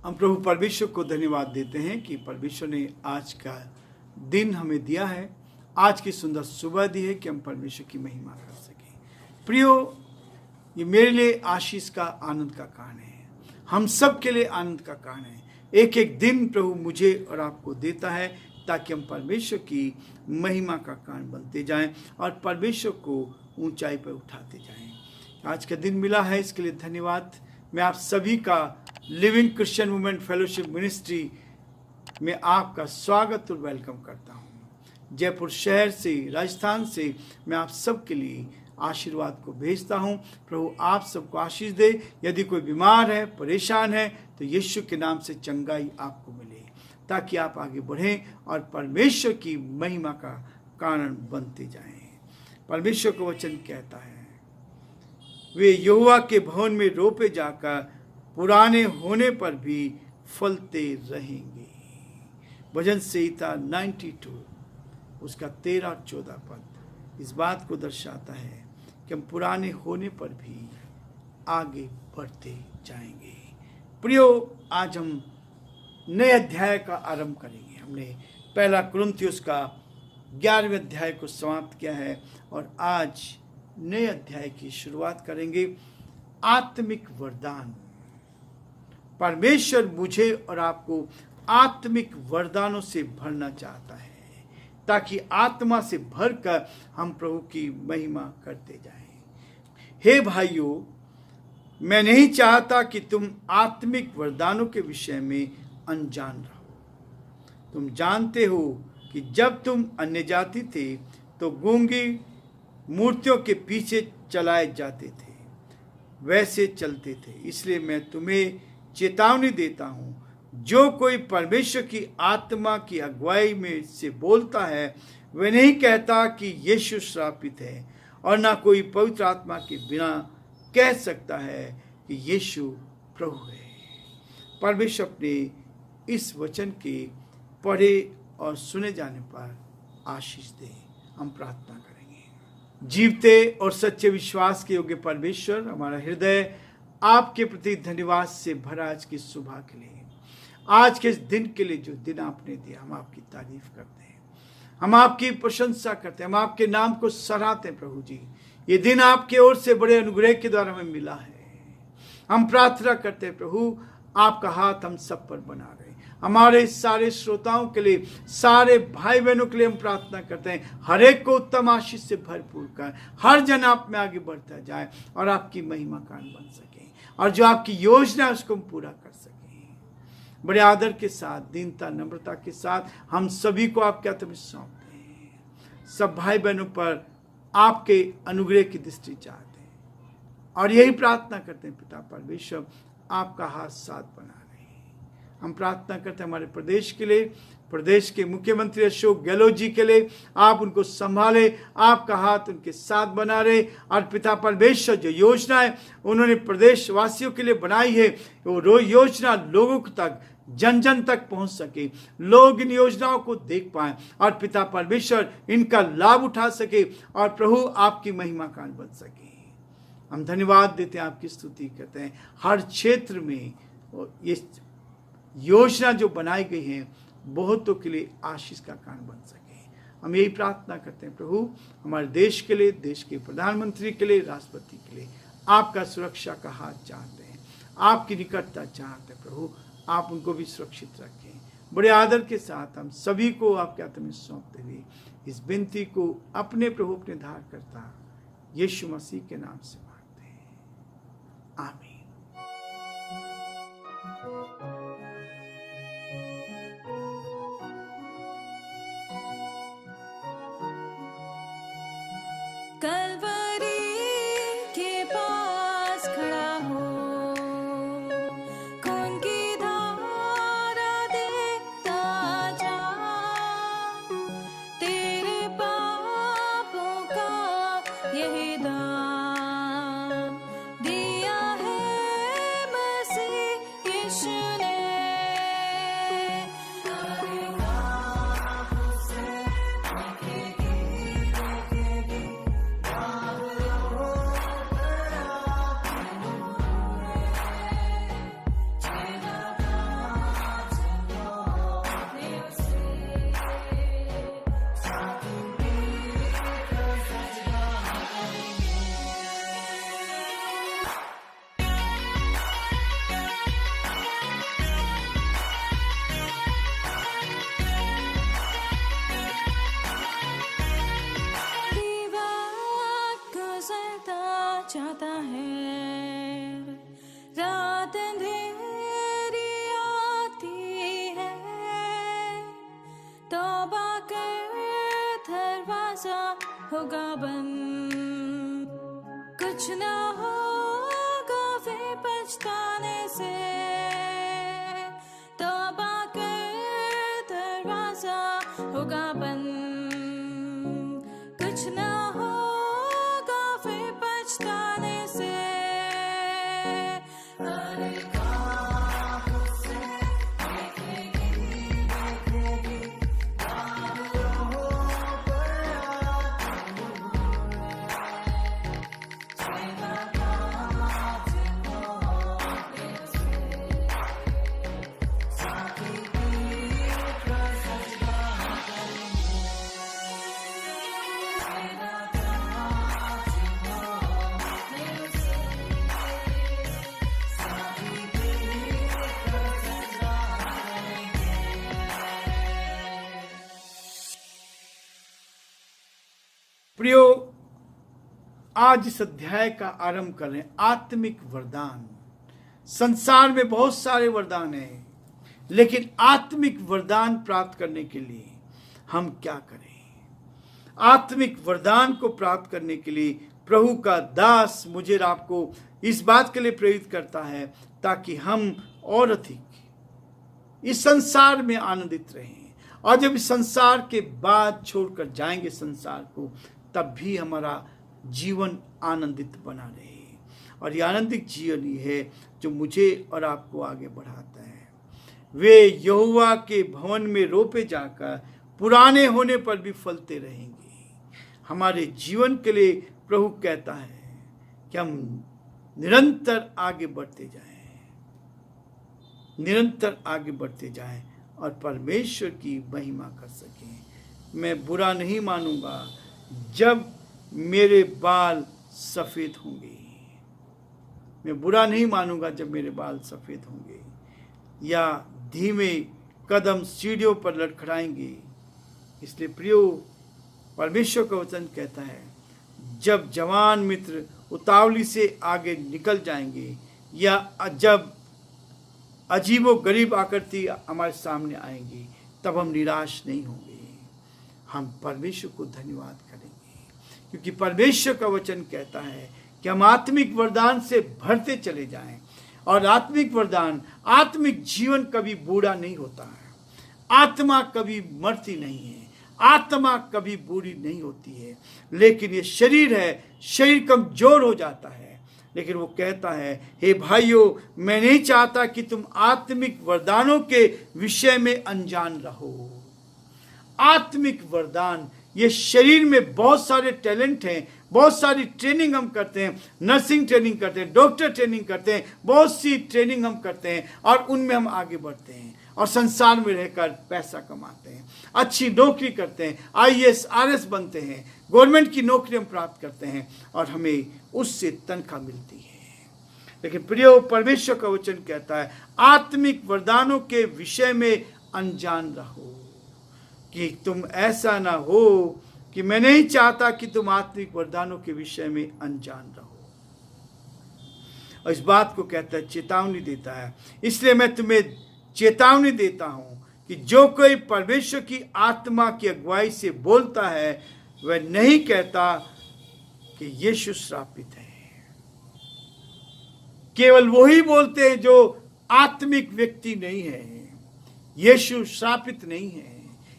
हम प्रभु परमेश्वर को धन्यवाद देते हैं कि परमेश्वर ने आज का दिन हमें दिया है, आज की सुंदर सुबह दी है कि हम परमेश्वर की महिमा कर सकें। प्रियो, ये मेरे लिए आशीष का आनंद का कारण है, हम सब के लिए आनंद का कारण है। एक एक दिन प्रभु मुझे और आपको देता है ताकि हम परमेश्वर की महिमा का कारण बनते जाएं और परमेश्वर को ऊंचाई पर उठाते जाएं। आज का दिन मिला है, इसके लिए धन्यवाद। मैं आप सभी का living Christian movement fellowship ministry में आपका स्वागत और वेलकम करता हूं। जयपुर शहर से, राजस्थान से मैं आप सब के लिए आशीर्वाद को भेजता हूं। प्रभु आप सबको आशीष दे। यदि कोई बीमार है, परेशान है, तो यीशु के नाम से चंगाई आपको मिले ताकि आप आगे बढ़ें और परमेश्वर की महिमा का कारण बनते जाएं। परमेश्वर का वचन कहता है, वे यहोवा के भवन में रोपे जाकर पुराने होने पर भी फलते रहेंगे। भजन संहिता 92 उसका 13 और 14 पद इस बात को दर्शाता है कि हम पुराने होने पर भी आगे बढ़ते जाएंगे। प्रियो, आज हम नए अध्याय का आरंभ करेंगे। हमने पहला कुरिन्थियों का 11वें अध्याय को समाप्त किया है और आज नए अध्याय की शुरुआत करेंगे। आत्मिक वरदान। परमेश्वर मुझे और आपको आत्मिक वरदानों से भरना चाहता है ताकि आत्मा से भरकर हम प्रभु की महिमा करते जाएं। हे भाइयों, मैं नहीं चाहता कि तुम आत्मिक वरदानों के विषय में अनजान रहो। तुम जानते हो कि जब तुम अन्य जाति थे तो गूंगी मूर्तियों के पीछे चलाए जाते थे, वैसे चलते थे। इसलिए मैं तुम्हें चेतावनी देता हूं, जो कोई परमेश्वर की आत्मा की अगुवाई में से बोलता है, वह नहीं कहता कि यीशु श्रापित है, और ना कोई पवित्र आत्मा के बिना कह सकता है कि यीशु प्रभु है। परमेश्वर अपने इस वचन के पढ़े और सुने जाने पर आशीष दे। हम प्रार्थना करेंगे। जीवते और सच्चे विश्वास के योग्य परमेश्वर, हमारा हृदय आपके प्रति धन्यवाद से भरा आज की सुबह के लिए, आज के इस दिन के लिए जो दिन आपने दिया। हम आपकी तारीफ करते हैं, हम आपकी प्रशंसा करते हैं, हम आपके नाम को सराहते हैं। प्रभु जी, ये दिन आपके ओर से बड़े अनुग्रह के द्वारा हमें मिला है। हम प्रार्थना करते हैं प्रभु, आपका हाथ हम सब पर बना रहे। हमारे सारे श्रोताओं के लिए, सारे भाई बहनों के लिए हम प्रार्थना करते हैं, हर एक को उत्तम आशीष से भरपूर कर हर जन आप में आगे बढ़ता जाए और आपकी महिमा कारण बन सके, और जो आपकी योजना है उसको हम पूरा कर सकें। बड़े आदर के साथ, दीनता, नम्रता के साथ हम सभी को आपके हाथ में सौंपते हैं। सब भाई बहनों पर आपके अनुग्रह की दृष्टि चाहते हैं और यही प्रार्थना करते हैं पिता परमेश्वर, आपका हाथ साथ बना रहे। हम प्रार्थना करते हैं हमारे प्रदेश के लिए, प्रदेश के मुख्यमंत्री अशोक गहलोत जी के लिए, आप उनको संभाले, आपका हाथ उनके साथ बना रहे। और पिता परमेश्वर, जो योजना है उन्होंने प्रदेश वासियों के लिए बनाई है, वो योजना लोगों तक, जन जन तक पहुंच सके, लोग इन योजनाओं को देख पाए और पिता परमेश्वर इनका लाभ उठा सके और प्रभु आपकी महिमा का बन सके। हम धन्यवाद देते हैं, आपकी स्तुति करते हैं। हर क्षेत्र में ये योजना जो बनाई गई है बहुतों के लिए आशीष का कारण बन सके। हम यही प्रार्थना करते हैं प्रभु, हमारे देश के लिए, देश के प्रधानमंत्री के लिए, राष्ट्रपति के लिए आपका सुरक्षा का हाथ चाहते हैं, आपकी निकटता चाहते हैं। प्रभु आप उनको भी सुरक्षित रखें। बड़े आदर के साथ हम सभी को आपके हाथ में सौंपते हुए इस विनती को अपने प्रभु, अपने धार करता यीशु मसीह के नाम से मांगते हैं, आमीन। कलवरी के पास खड़ा हो, खून की धारा देखता जा, तेरे पापों का यही दाम दिया है मसीह यीशु ने। रात अंधेरी आती है, तौबा कर दरवाजा होगा बंद, कुछ ना होगा फिर पछताने से। तौबा कर दरवाजा होगा बंद, कुछ ना होगा फिर पछताने से। अरे प्रियो, आज इस अध्याय का आरंभ कर रहे हैं आत्मिक वरदान। संसार में बहुत सारे वरदान हैं, लेकिन आत्मिक वरदान प्राप्त करने के लिए हम क्या करें? आत्मिक वरदान को प्राप्त करने के लिए प्रभु का दास मुझे और आपको इस बात के लिए प्रेरित करता है ताकि हम और अधिक इस संसार में आनंदित रहें। और जब इस संसार के बाद छोड़कर जाएंगे संसार को, तब भी हमारा जीवन आनंदित बना रहे। और ये आनंदित जीवन ही है जो मुझे और आपको आगे बढ़ाता है। वे यहोवा के भवन में रोपे जाकर पुराने होने पर भी फलते रहेंगे। हमारे जीवन के लिए प्रभु कहता है कि हम निरंतर आगे बढ़ते जाएं, निरंतर आगे बढ़ते जाएं और परमेश्वर की महिमा कर सकें। मैं बुरा नहीं मानूंगा जब मेरे बाल सफ़ेद होंगे। मैं बुरा नहीं मानूंगा जब मेरे बाल सफ़ेद होंगे, या धीमे कदम सीढ़ियों पर लड़खड़ाएंगे। इसलिए प्रियो, परमेश्वर का वचन कहता है, जब जवान मित्र उतावली से आगे निकल जाएंगे, या जब अजीबो गरीब आकृति हमारे सामने आएंगी, तब हम निराश नहीं होंगे। हम परमेश्वर को धन्यवाद करेंगे, क्योंकि परमेश्वर का वचन कहता है कि हम आत्मिक वरदान से भरते चले जाएं। और आत्मिक वरदान, आत्मिक जीवन कभी बूढ़ा नहीं होता है। आत्मा कभी मरती नहीं है, आत्मा कभी बुरी नहीं होती है। लेकिन ये शरीर है, शरीर कमजोर हो जाता है। लेकिन वो कहता है, हे भाइयों, मैं नहीं चाहता कि तुम आत्मिक वरदानों के विषय में अनजान रहो। आत्मिक वरदान, ये शरीर में बहुत सारे टैलेंट हैं, बहुत सारी ट्रेनिंग हम करते हैं, नर्सिंग ट्रेनिंग करते हैं, डॉक्टर ट्रेनिंग करते हैं, बहुत सी ट्रेनिंग हम करते हैं और उनमें हम आगे बढ़ते हैं और संसार में रहकर पैसा कमाते हैं, अच्छी नौकरी करते हैं, IAS RS बनते हैं, गवर्नमेंट की नौकरी हम प्राप्त करते हैं और हमें उससे तनख्वाह मिलती है। लेकिन प्रियो, परमेश्वर का वचन कहता है, आत्मिक वरदानों के विषय में अनजान रहो, कि तुम ऐसा ना हो कि मैं नहीं चाहता कि तुम आत्मिक वरदानों के विषय में अनजान रहो। और इस बात को कहता है, चेतावनी देता है। इसलिए मैं तुम्हें चेतावनी देता हूं कि जो कोई परमेश्वर की आत्मा की अगुवाई से बोलता है, वह नहीं कहता कि यीशु श्रापित है। केवल वही बोलते हैं जो आत्मिक व्यक्ति नहीं है। यीशु श्रापित नहीं है।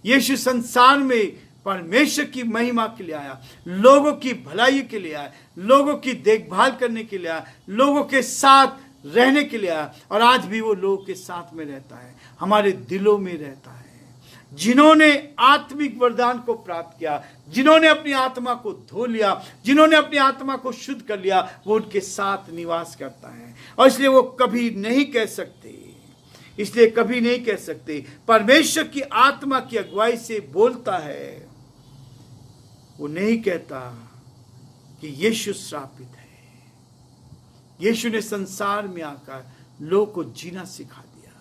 यीशु संसार में परमेश्वर की महिमा के लिए आया, लोगों की भलाई के लिए आया, लोगों की देखभाल करने के लिए आया, लोगों के साथ रहने के लिए आया। और आज भी वो लोगों के साथ में रहता है, हमारे दिलों में रहता है। जिन्होंने आत्मिक वरदान को प्राप्त किया, जिन्होंने अपनी आत्मा को धो लिया, जिन्होंने अपनी आत्मा को शुद्ध कर लिया, वो उनके साथ निवास करता है। और इसलिए वो कभी नहीं कह सकते, परमेश्वर की आत्मा की अगुवाई से बोलता है, वो नहीं कहता कि यीशु श्रापित है। यीशु ने संसार में आकर लोगों को जीना सिखा दिया,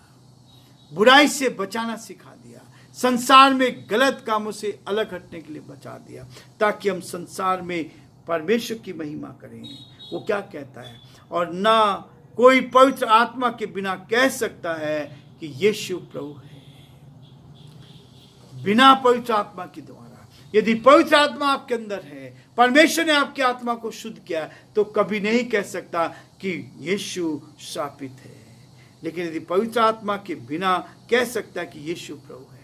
बुराई से बचाना सिखा दिया, संसार में गलत कामों से अलग हटने के लिए बचा दिया, ताकि हम संसार में परमेश्वर की महिमा करें। वो क्या कहता है, और ना कोई पवित्र आत्मा के बिना कह सकता है कि यीशु प्रभु है? बिना पवित्र आत्मा के द्वारा। यदि पवित्र आत्मा आपके अंदर है, परमेश्वर ने आपकी आत्मा को शुद्ध किया, तो कभी नहीं कह सकता कि यीशु शापित है। लेकिन यदि पवित्र आत्मा के बिना कह सकता है कि यीशु प्रभु है।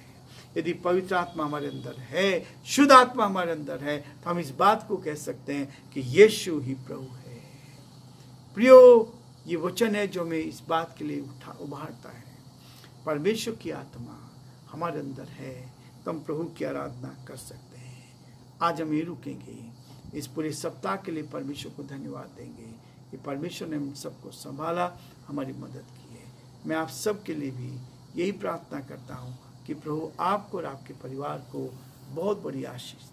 यदि पवित्र आत्मा हमारे अंदर है, शुद्ध आत्मा हमारे अंदर है, तो हम इस बात को कह सकते हैं कि यीशु ही प्रभु है। प्रियो, ये वचन है जो हमें इस बात के लिए उभारता है। परमेश्वर की आत्मा हमारे अंदर है तो हम प्रभु की आराधना कर सकते हैं। आज हम ये रुकेंगे। इस पूरे सप्ताह के लिए परमेश्वर को धन्यवाद देंगे कि परमेश्वर ने हम सबको संभाला, हमारी मदद की है। मैं आप सब के लिए भी यही प्रार्थना करता हूँ कि प्रभु आपको और आपके परिवार को बहुत बड़ी आशीष